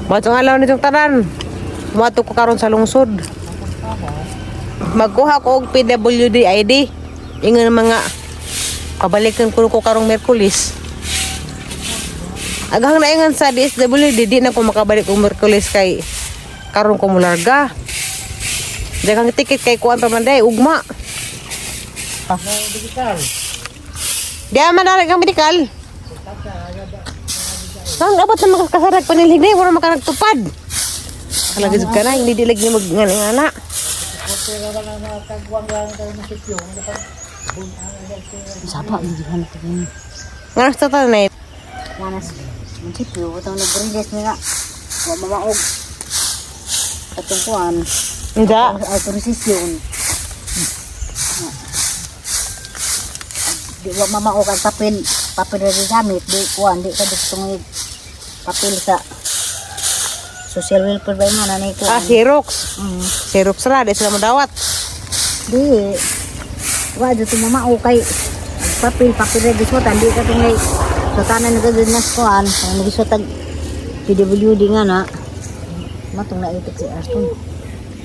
Matong alaw nitong tanan. Mato ko karon sa lungsod. Magkuha ko og PWD ID. Ingon mga pabalikan ko karong Miyerkules. Agang naingan sa DSWD di na ko makabalik og Miyerkules kay karon ko mularga. Daghang ticket kay kuan pa man day ugma. Medical. Di man dali kang medikal. Saan dapat na makakasarag panilhig na wala makaragtupad. Kalagi jud kana hindi dilag ni magngana. Sapa ni di kan tingin. Nganas ta tanay. Manas. Munisipyo utang nagredes nga. Wa mamaog. Atong kuan. Nga. Autorisasyon. Di wa mamaog ang papel. Papel na gamit. Di kuan. Di ka dito papel sa social welfare ba nga nanay ko. Xerox. Xerox ra di sila madawat. Di. Wa dito mamaog kay papel regisotan. Di ka tungay so tanan nagaganas kuan. Nagisotag PWD nga na. Matong naitik si Aston.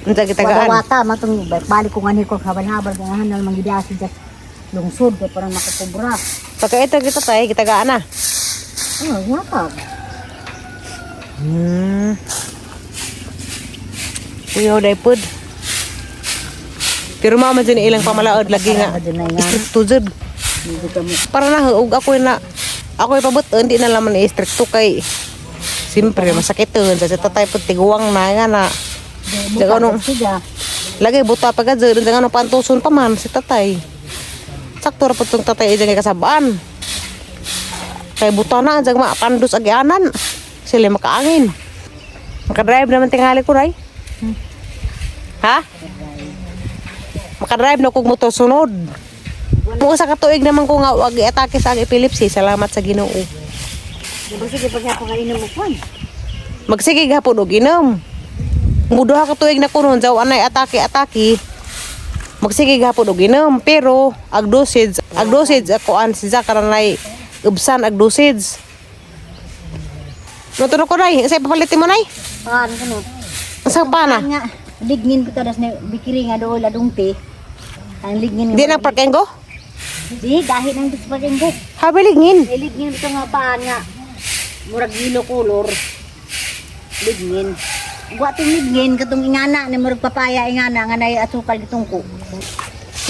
Unsa gitagaan? Wata matong balik ko ngani ko habal-habal ko hanal mangidiasi sa lungsod kay parang makakubra. Pagka ito kita tay gitagaan na. Oh, wata. Kuya day pud. Pero mama dyan ilang pamalaod lagi nga. Stricto jud. Para na ug ako ipabuton di na laman stricto kay simpre masakit yun sa tatay pud tiguwang na nga na. Daga nung lagi buta pa gadyo daga nung pantuson pa man si tatay. Sakto ra pud tong tatay dyan kay kasabaan. Kay buta na jag mapandos agyanan. Sila makaangin. Maka-drive naman tingali ko ray. Ha? Maka-drive na kog motor sunod. Mo sa katuig naman ko nga wag i-atake sa epilepsy. Salamat sa Ginoo. Sige pag ako kainom mo kwan. Magsige gapon og inom. Muduha ka tuig na kunon jaw anay atake. Magsige gapon og inom pero ag dosage ako an si Zakaranay ubsan ag dosage. Nutuno ko nay, say papalitin mo nay. Ano kuno? Asa pa na? Nga lignin ko tadas na bikiri nga do ladungti. Ang lignin Di na parkengo? Di dahil nang disparing ko. Habilingin. Lignin ko nga paan nga. Murag yellow color. Lignin. Wa tong lignin katong ingana na murag papaya ingana nga nay asukal gitong ko.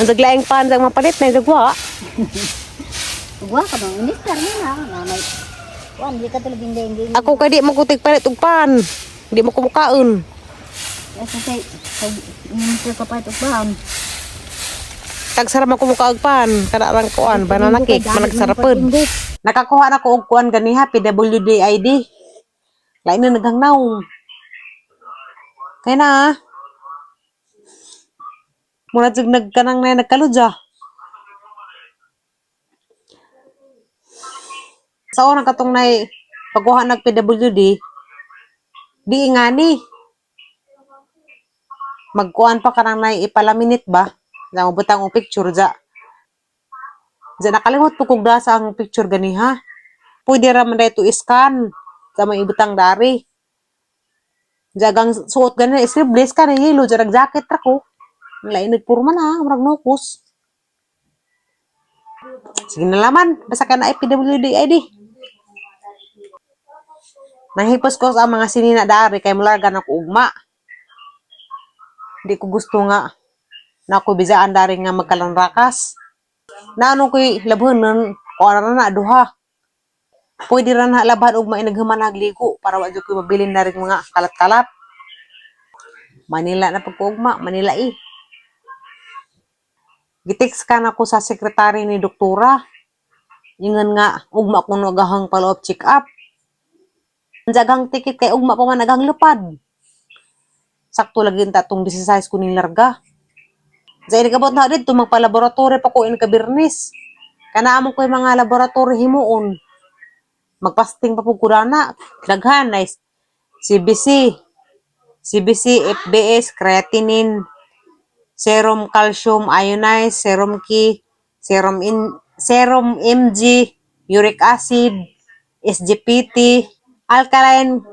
Naglaing pan sang mapalit na dagwa. Wa ka bang minister na may wan di ka talagang hindi. Ako kay di makutig palit og pan. Di mo kumukaon. Kasi minister ka pa ito ba? Tagsara man kumukaog pan, kada rang kuan banana cake managsarapod. Nakakuha na ko og kuan ganiha PWD ID. Lain na naghangnaw. Kaya na. Muna jud nagkanang na nagkaludya. Sa unang katong nay pagkuha nag PWD di ingani. Magkuan pa kanang nay ipalaminit ba? Na butang og picture ja. Ja nakalimot po kog dasa ang picture ganiha. Pwede ra man dayto scan sa may ibutang dari. Jagang suot gani sleeveless ka na yellow jarag jacket ra ko. Lain nagpurma na murag nokos. Sige na laman basta ka na PWD ID. Nahipos ko sa mga sinina dari kay mularga na ko ugma. Di ko gusto nga na ko bizaan dari nga magkalanrakas. Naano ko'y labhanon o ano na duha. Pwede ra na labhan ugma inaghuman nagligo para wa jud ko mabilin na rin mga kalat-kalat. Manila na pagkuugma, Manila Gitext ka na ko sa sekretary ni doktora. Ingon nga ugma ko nagahang follow-up check-up. Jagang ticket kay ugma pa man nagang lupad. Sakto lagi ta tong 16 ko ning larga. Sa inigabot na dito magpa-laboratory pa ko in kabirnis. Kana among ko mga laboratory himuon. Magpasting pa pug kurana. Daghan nice. CBC, FBS, creatinine, serum calcium ionized, serum K, serum Mg, uric acid, SGPT, alkaline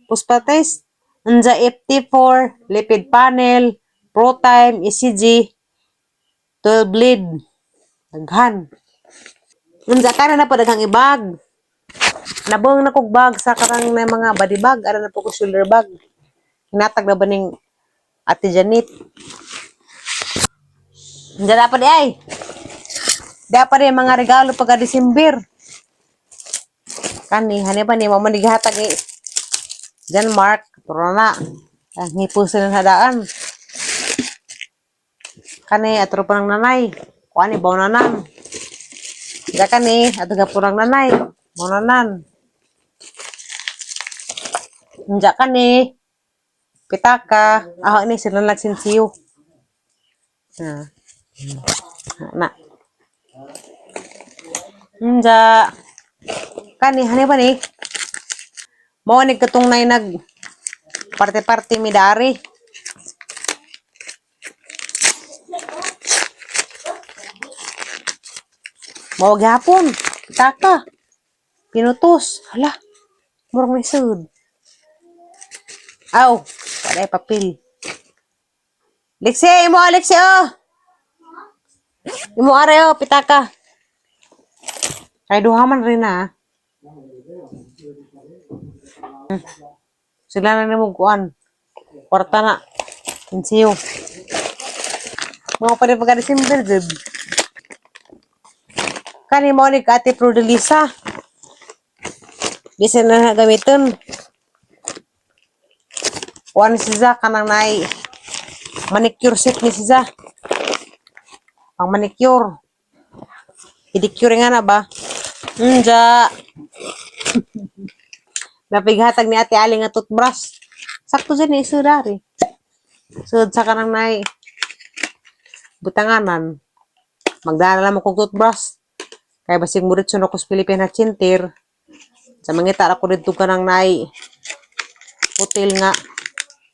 Puspa test. Unsa FT4, lipid panel, ProTime, ECG, 12 lead. Daghan. Unsa ka na pa daghang ibag. Nabong na kog bag sa karang na mga body bag, ara na po ko shoulder bag. Hinatag na ba ning Ate Janet? Diyan na pa di ay. Dapat rin mga regalo pagka December. Kani, hani pa ni, mamanigihatag ni Jan Mark, pero na. Ngipusin ng hadaan. Kani, atro pa ng nanay. Kuani, baunanan. Diyan kani, ato gapurang nanay. Baunanan. Diyan kani, pitaka. Ako ini, sila nagsinsiyo. Na. Diyan. Kani, hani ba ni? Mawanig katong nay nag parte-parte midari. Mawag hapon. Pitaka. Pinutos. Hala. Murang may sud. Aw. Wala papel. Lexi, imo Lexi oh. Imo are oh, pitaka. Kay duhaman rin na. Sila na ni muguan. Kwarta na. Insiyo. Mga pa rin pagka December, jud. Kani mo ni Ate Prudelisa. Bisa na gamitin. Kuan siya kanang nay manicure set ni siya. Ang manicure. Pedicure nga na ba? Unja. Napighatag ni Ate Ali nga toothbrush. Sakto dyan ni isudari. Sud sa kanang nay butanganan. Magdala mo kong toothbrush. Kaya basig murit sunod ko sa Pilipinas Chintir. Sa mangita ako dito kanang nay hotel nga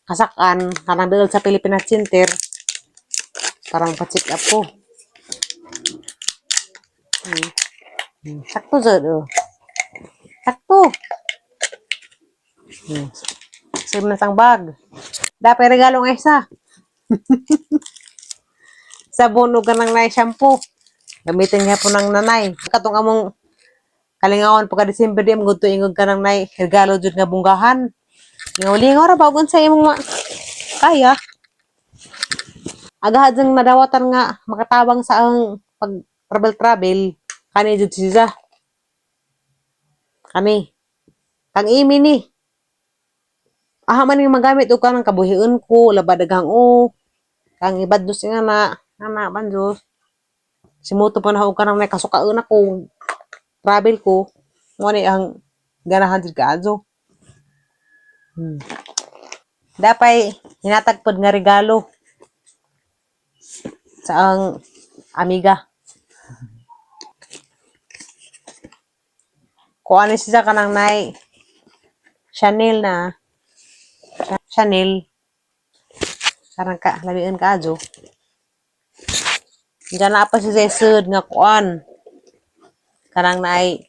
kasakan. Kanang dahil sa Pilipinas Chintir. Parang pa-check up ko. Sakto dyan. Sakto. Save na sang bag. Dapat regalo nga isa. Sabon o ganang na shampoo. Gamitin nga po ng nanay. Katong among kalingawan pagka December di among ingog ka ng nay. Regalo dyan nga bunggahan. Lingaw ra bagon sa imong kaya. Agahad dyan nadawatan nga makatabang sa ang pag travel. Kani dyan siya. Kani. Kang imi ni. Aha man yung magamit o ka ng kabuhiun ko, labadagang o, kang ibadlos nga na, bandos. Simuto pa na ako ka ng may kasukaan ako, travel ko, ngunit ang ganahan din ka adzo. Dapay, hinatagpod nga regalo sa ang amiga. Kung ano siya ka ng nay, Chanel na, Chanel. Karang ka, labian ka adyo. Diyan na pa si Zesud nga kuan. Karang na ay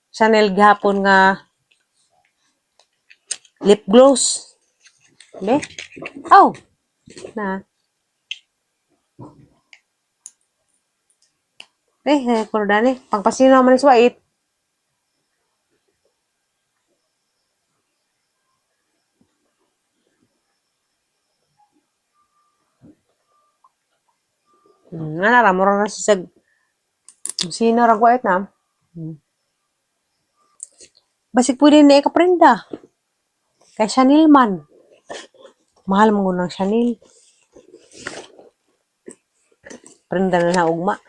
Chanel gihapon nga lip gloss. Be? Oh. Na. Kordani. Pangpasino naman is white. Nga na, mura na siya sino ragwait na. Basig pwede na ikaprenda. Kay Chanel man. Mahal mo ng Chanel. Prenda na na ugma.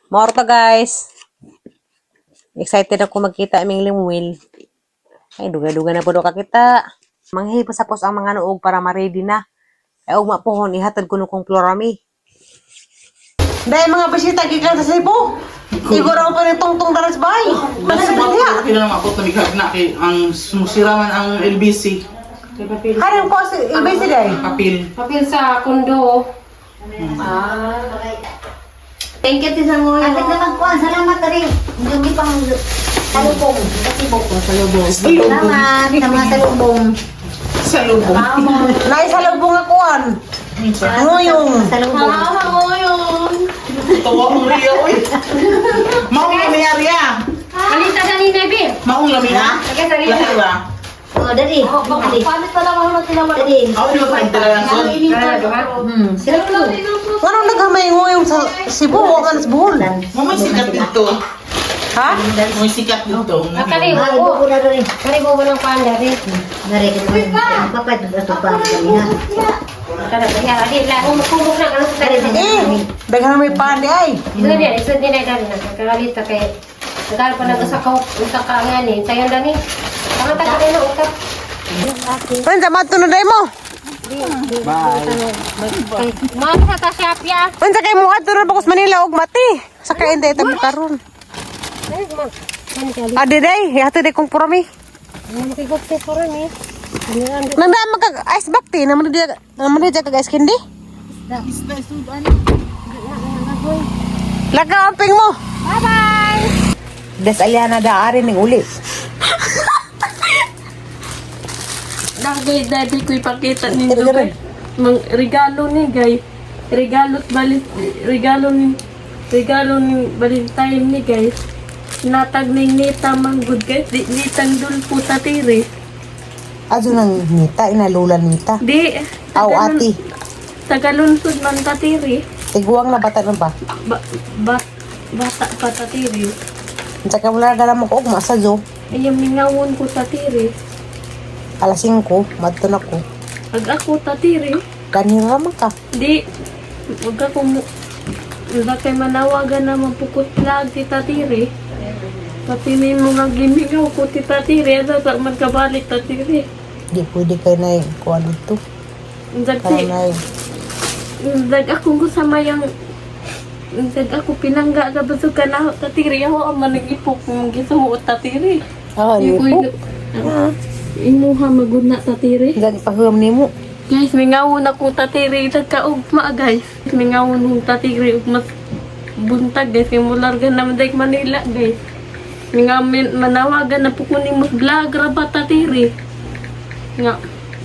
Morto guys. Excited ako magkita aming limwil. Ay, duga-duga na po do kakita. Manghipa sa pos ang mga nuog para ma-ready na. Ay, ugma po hon, ihatad ko nung Florami. Dahil mga bisita, gikan sa Cebu. Iguro pa rin tungtong daras bahay. Laki na naman ako tumigag na kay ang sumusiraman ang LBC. Harang po si LBC dahil? Papil sa kondo. Thank you, Tisa Ngoy. At nagkuhan, salamat na rin. Hindi pang Salubong. Kasibok ko, salubong. Salubong. Salamat sa mga salubong. Sa lubong. Nay, salubong akuan. Ngoyong. Salubong. Tawa ang Ria, oy. Maong lami Arya. Alita kanina, Bim. Maong lami na. Agad sa Rita. Lahat ba? Oh, dari. Dari. Paano pa naman naman sila Dari. Ako yung pagdala lang son. Sila ko. Anong naghamay ngoyong sa Cebu? Wangan sa Bohol. Mamay sikat dito. Ha? May sikat dito. Karibo Ah, ibo ko. ko na dari. Karibo ko ng panda, Bim. Dari ka naman. Papat na ito pa. Kanina. Kada kaya adi lang mo kumog na ano sa tali. Daghan may pandi ay. Isod din ay dali na. Kagalita kay Nagal pa nagasakaw utak ka nga ni. Sayon dani. Ang taga na utak. Pansa matunod day mo. Mga sa tasyapya. Pansa kay mo adto ra bakos Manila og mati. Saka hindi ta karon. Ay, mag. Kan kali. Adi day, hato day kong purami. Ano kay gopte pora ni. Nanda magka ice bakti naman dia kag ice candy. Laka amping mo. Bye-bye. Des Aliana da ari ning uli. Dagay, dati ko ipakita ninyo Sige, kay mang regalo ni gay. Regalo ni Valentine ni guys. Natag ning nita manggod guys. Di nitang dulpo tatiri. Aso nang nita inalulan nita. Di. Aw ati. Tagalunsod man tatiri. Tiguang na bata na ba? Bata pa tatiri. Saka wala na mo ko og masadyo. Ayang mingawon ko tatiri. Alas 5 madto na ko. Ag ako tatiri. Kanira man ka. Di. Huwag ka kung... Huwag kay manawagan na mapukot lang ti tatiri. Pati may mga gimingaw ko ti tatiri. Ano sa magkabalik tatiri. Di pwede kay na kuan dito. Dagti. Kanay. Dag ako gusama yung... Dag ako pinangga ka ba ka na tatiri. Ako ang manag-ipok mong gisuot tatiri. Ah, ni po. Imuha maguna tatiri. Gani pahum nimo. Guys, mingawon ako tatiri. Nagkaugma guys. Mingawon ng tatiri. Mas buntag guys. Kaya mulargan naman daig Manila guys. Manawagan na po kuning mas vlog rabat tatiri. Nga.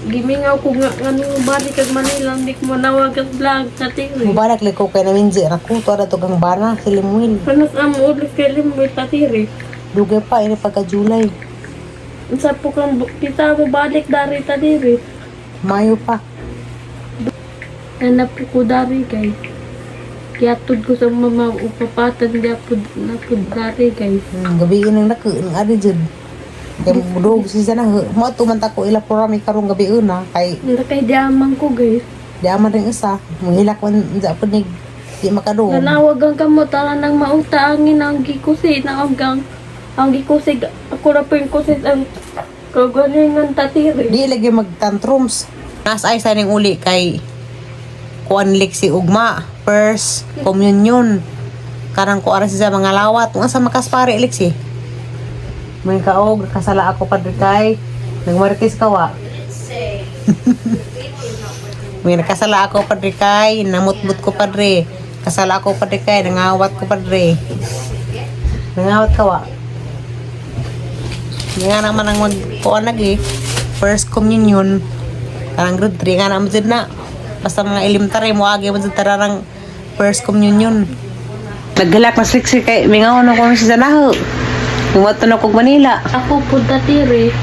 Gimingaw ko nga anong balik kag Manila. Hindi ko manawagan vlog tatiri. Mubarak liko kay na minji ra ko to ra to gang bana sa Limuin. Panas ang ulit kay Limoy tatiri. Dugay pa ini pagka July. Sa po kang kita mo balik dari tatiri. Mayo pa. Hanap ko dari guys. Kaya tud ko sa mama upapatan di apod dari guys. Gabi nang nak ng ari jud. Kay mudog si sana mo to man ta ko ila programi karong gabi una kay Hindi kay diamang ko guys. di aman ring isa. Muhilak man sa punig di makadong. Nanawagan ka mo tala ng mauta angin ang gikusi na ang gikusi ako na po yung kusi ang kagalingan tatiri. Di lagi mag-tantrums. Nas ay sa ning uli kay kuan liksi ugma, first communion. Karang ko ara sa mga lawat, nga sa makaspare liksi. May kaog kasala ako padre kay nagmarites kawa. May nakasala ako padre kay namutbut ko padre. Kasala ako padre kay nangawat ko padre. Nangawat kawa. Nga naman ang magkuhan lagi. First communion. Karang grade 3 nga naman dyan na. Basta mga elementary mo agi mo dyan tararang first communion. Naggalak na siksi kay mingaw na kami sa Zanaho. Humato na kong Manila. Ako po tatiri.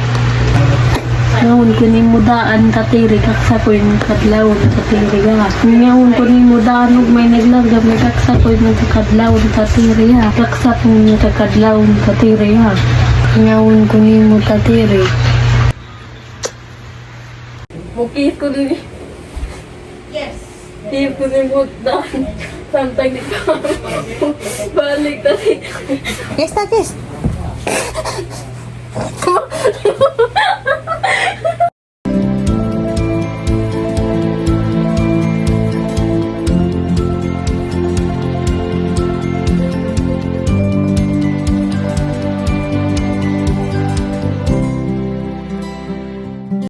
Ngawon ko ni mudaan tatiri kaksa ko yung kadlawon tatiri ha. Ngawon ko ni mudaan ug may naglarga may kaksa ko yung kadlawon tatiri ha. Kaksa ko yung kadlawon tatiri ha. Ngawon ko ni mo tatiri. Mukit ko ni. Yes. Tip ko ni mudaan. Samtang di ka. Balik tatiri. Yes na, kiss.